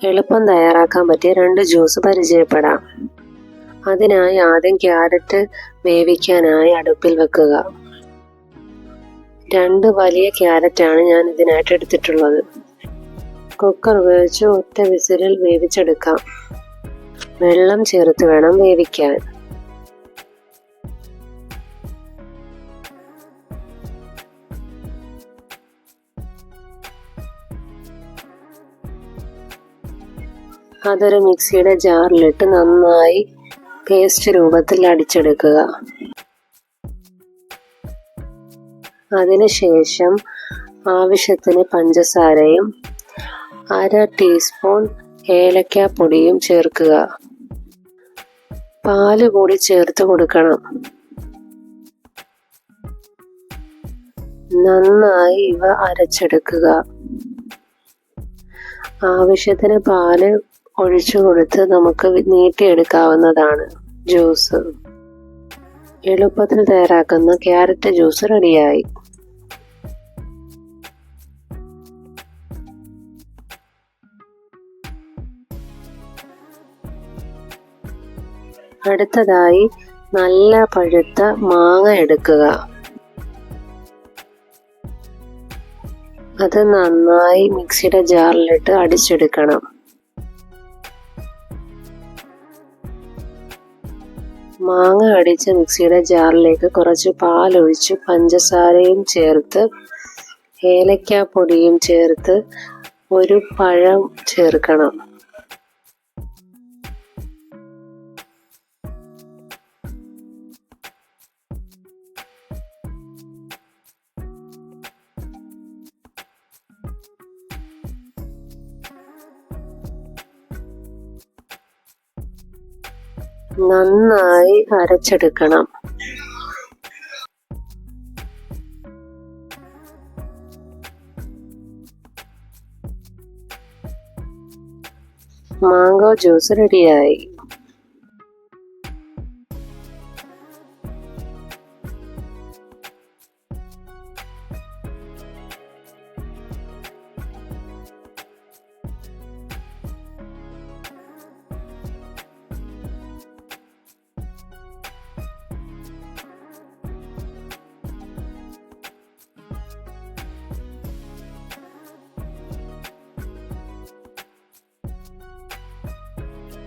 എളുപ്പം തയ്യാറാക്കാൻ പറ്റിയ 2 ജ്യൂസ് പരിചയപ്പെടാം. അതിനായി ആദ്യം ക്യാരറ്റ് വേവിക്കാനായി അടുപ്പിൽ വെക്കുക. 2 വലിയ ക്യാരറ്റാണ് ഞാൻ ഇതിനായിട്ട് എടുത്തിട്ടുള്ളത്. കുക്കർ ഉപയോഗിച്ച് ഒറ്റ വിസിലിൽ വേവിച്ചെടുക്കാം. വെള്ളം ചേർത്ത് വേണം വേവിക്കാൻ. അതൊരു മിക്സിയുടെ ജാറിലിട്ട് നന്നായി പേസ്റ്റ് രൂപത്തിൽ അടിച്ചെടുക്കുക. അതിനുശേഷം ആവശ്യത്തിന് പഞ്ചസാരയും 1/2 ടീസ്പൂൺ ഏലക്കാപ്പൊടിയും ചേർക്കുക. പാല് കൂടി ചേർത്ത് കൊടുക്കണം. നന്നായി ഇവ അരച്ചെടുക്കുക. ആവശ്യത്തിന് പാല് ഒഴിച്ചു കൊടുത്ത് നമുക്ക് നീട്ടിയെടുക്കാവുന്നതാണ് ജ്യൂസ്. എളുപ്പത്തിൽ തയ്യാറാക്കുന്ന ക്യാരറ്റ് ജ്യൂസ് റെഡിയായി. അടുത്തതായി നല്ല പഴുത്ത മാങ്ങ എടുക്കുക. അത് നന്നായി മിക്സിയുടെ ജാറിലിട്ട് അടിച്ചെടുക്കണം. മാങ്ങ അടിച്ച മിക്സിയുടെ ജാറിലേക്ക് കുറച്ച് പാലൊഴിച്ച് പഞ്ചസാരയും ചേർത്ത് ഏലക്കാപ്പൊടിയും ചേർത്ത് ഒരു പഴം ചേർക്കണം. നന്നായി അരച്ചെടുക്കണം. മാംഗോ ജ്യൂസ് റെഡിയായി.